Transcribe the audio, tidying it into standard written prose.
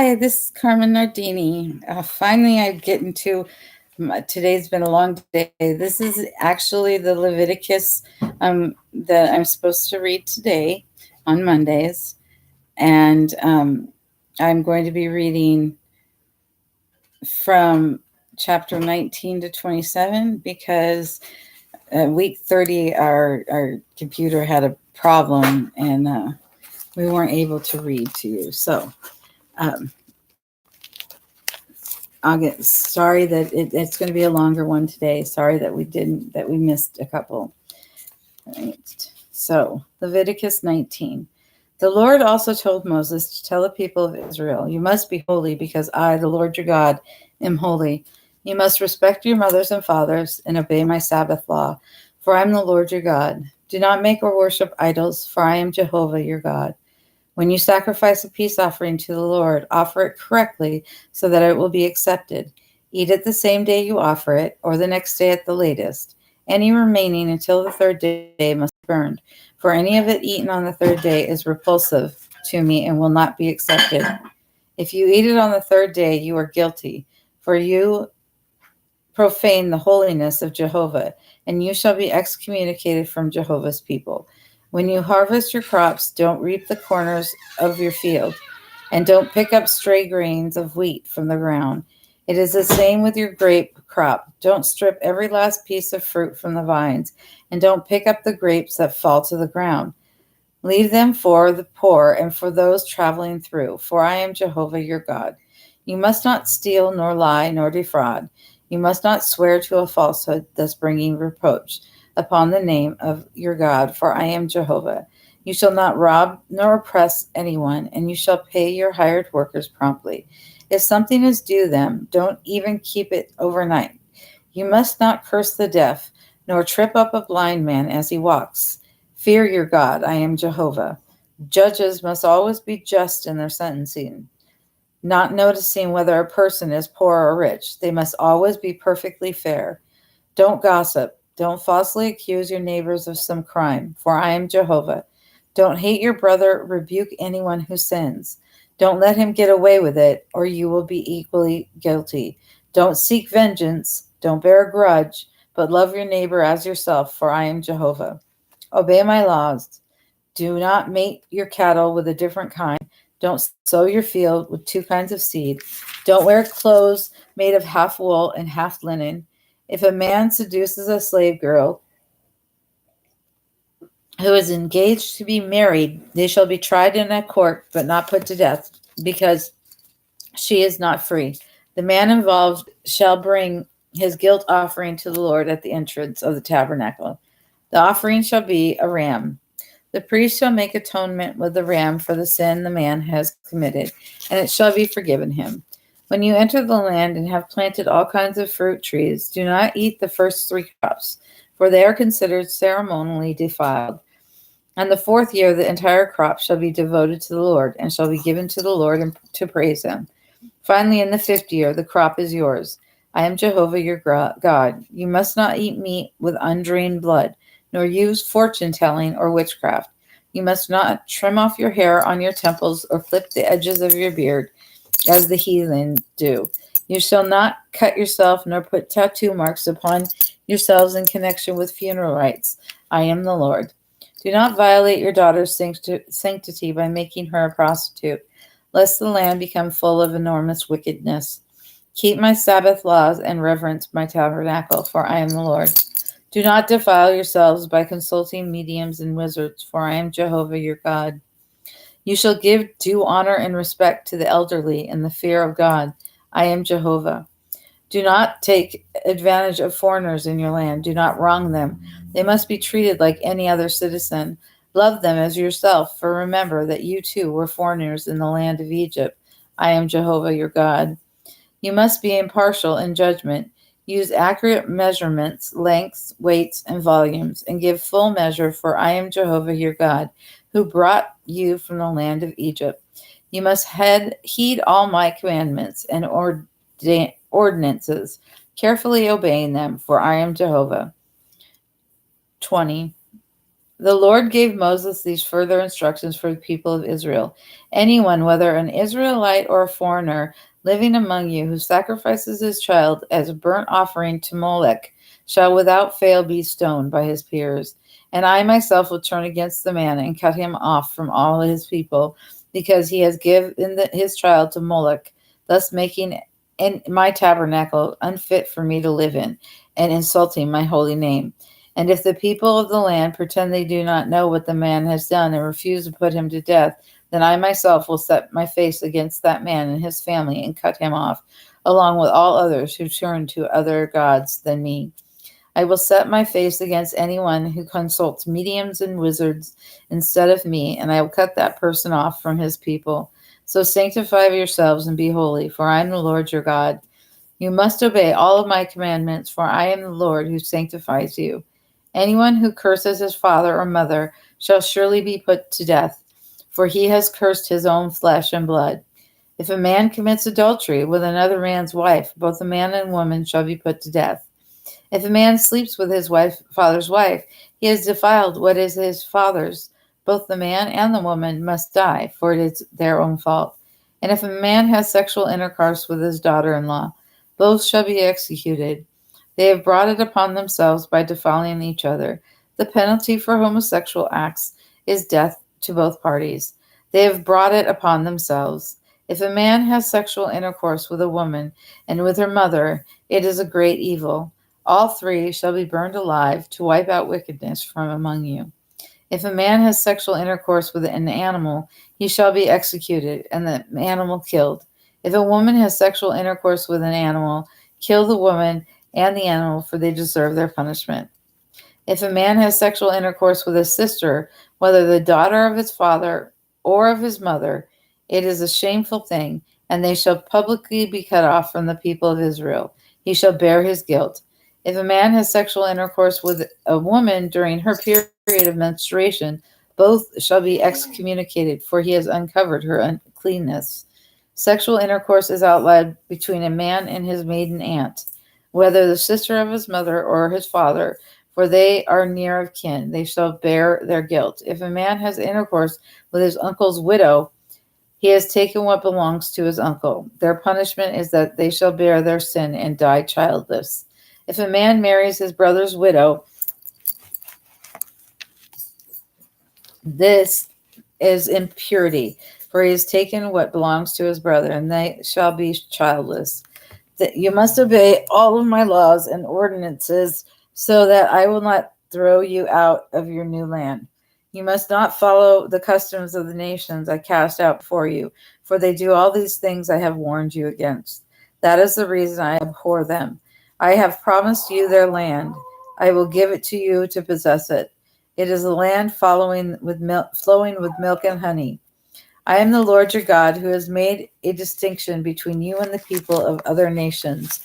Hi, this is Carmen Nardini. Finally, I'm getting to today's been a long day. This is actually the Leviticus that I'm supposed to read today on Mondays. And I'm going to be reading from chapter 19 to 27 because week 30, our computer had a problem and we weren't able to read to you. So, um, I'll get sorry that it's going to be a longer one today. Sorry that we missed a couple. All right. So Leviticus 19. The Lord also told Moses to tell the people of Israel, you must be holy because I, the Lord your God, am holy. You must respect your mothers and fathers and obey my Sabbath law, for I am the Lord your God. Do not make or worship idols, for I am Jehovah your God. When you sacrifice a peace offering to the Lord, offer it correctly so that it will be accepted. Eat it the same day you offer it, or the next day at the latest. Any remaining until the third day must be burned, for any of it eaten on the third day is repulsive to me and will not be accepted. If you eat it on the third day, you are guilty, for you profane the holiness of Jehovah, and you shall be excommunicated from Jehovah's people. When you harvest your crops, don't reap the corners of your field, and don't pick up stray grains of wheat from the ground. It is the same with your grape crop. Don't strip every last piece of fruit from the vines, and don't pick up the grapes that fall to the ground. Leave them for the poor and for those traveling through, for I am Jehovah your God. You must not steal, nor lie, nor defraud. You must not swear to a falsehood, thus bringing reproach upon the name of your God, for I am Jehovah. You shall not rob nor oppress anyone, and you shall pay your hired workers promptly. If something is due them, don't even keep it overnight. You must not curse the deaf, nor trip up a blind man as he walks. Fear your God, I am Jehovah. Judges must always be just in their sentencing, not noticing whether a person is poor or rich. They must always be perfectly fair. Don't gossip. Don't falsely accuse your neighbors of some crime, for I am Jehovah. Don't hate your brother. Rebuke anyone who sins. Don't let him get away with it, or you will be equally guilty. Don't seek vengeance. Don't bear a grudge, but love your neighbor as yourself, for I am Jehovah. Obey my laws. Do not mate your cattle with a different kind. Don't sow your field with two kinds of seed. Don't wear clothes made of half wool and half linen. If a man seduces a slave girl who is engaged to be married, they shall be tried in a court, but not put to death, because she is not free. The man involved shall bring his guilt offering to the Lord at the entrance of the tabernacle. The offering shall be a ram. The priest shall make atonement with the ram for the sin the man has committed, and it shall be forgiven him. When you enter the land and have planted all kinds of fruit trees, do not eat the first three crops, for they are considered ceremonially defiled. And the fourth year, the entire crop shall be devoted to the Lord, and shall be given to the Lord to praise him. Finally, in the fifth year, the crop is yours. I am Jehovah your God. You must not eat meat with undrained blood, nor use fortune telling or witchcraft. You must not trim off your hair on your temples or clip the edges of your beard, as the heathen do. You shall not cut yourself nor put tattoo marks upon yourselves in connection with funeral rites. I am the Lord. Do not violate your daughter's sanctity by making her a prostitute, lest the land become full of enormous wickedness. Keep my Sabbath laws and reverence my tabernacle, for I am the Lord. Do not defile yourselves by consulting mediums and wizards, for I am Jehovah your God. You shall give due honor and respect to the elderly in the fear of God. I am Jehovah. Do not take advantage of foreigners in your land. Do not wrong them. They must be treated like any other citizen. Love them as yourself, for remember that you too were foreigners in the land of Egypt. I am Jehovah your God. You must be impartial in judgment. Use accurate measurements, lengths, weights, and volumes, and give full measure, for I am Jehovah your God, who brought you from the land of Egypt. You must heed all my commandments and ordinances, carefully obeying them, for I am Jehovah. 20. The Lord gave Moses these further instructions for the people of Israel. Anyone, whether an Israelite or a foreigner, living among you, who sacrifices his child as a burnt offering to Molech, shall without fail be stoned by his peers. And I myself will turn against the man and cut him off from all his people, because he has given his child to Molech, thus making in my tabernacle unfit for me to live in, and insulting my holy name. And if the people of the land pretend they do not know what the man has done and refuse to put him to death, then I myself will set my face against that man and his family and cut him off, along with all others who turn to other gods than me. I will set my face against anyone who consults mediums and wizards instead of me, and I will cut that person off from his people. So sanctify yourselves and be holy, for I am the Lord your God. You must obey all of my commandments, for I am the Lord who sanctifies you. Anyone who curses his father or mother shall surely be put to death, for he has cursed his own flesh and blood. If a man commits adultery with another man's wife, both the man and woman shall be put to death. If a man sleeps with his father's wife, he has defiled what is his father's. Both the man and the woman must die, for it is their own fault. And if a man has sexual intercourse with his daughter-in-law, both shall be executed. They have brought it upon themselves by defiling each other. The penalty for homosexual acts is death to both parties. They have brought it upon themselves. If a man has sexual intercourse with a woman and with her mother, it is a great evil. All three shall be burned alive to wipe out wickedness from among you. If a man has sexual intercourse with an animal, he shall be executed, and the animal killed. If a woman has sexual intercourse with an animal, kill the woman and the animal, for they deserve their punishment. If a man has sexual intercourse with his sister, whether the daughter of his father or of his mother, it is a shameful thing, and they shall publicly be cut off from the people of Israel. He shall bear his guilt. If a man has sexual intercourse with a woman during her period of menstruation, both shall be excommunicated, for he has uncovered her uncleanness. Sexual intercourse is outlawed between a man and his maiden aunt, whether the sister of his mother or his father, for they are near of kin. They shall bear their guilt. If a man has intercourse with his uncle's widow, he has taken what belongs to his uncle. Their punishment is that they shall bear their sin and die childless. If a man marries his brother's widow, this is impurity, for he has taken what belongs to his brother, and they shall be childless. That you must obey all of my laws and ordinances, so that I will not throw you out of your new land. You must not follow the customs of the nations I cast out before you, for they do all these things I have warned you against. That is the reason I abhor them. I have promised you their land. I will give it to you to possess it. It is a land flowing with milk and honey. I am the Lord your God, who has made a distinction between you and the people of other nations.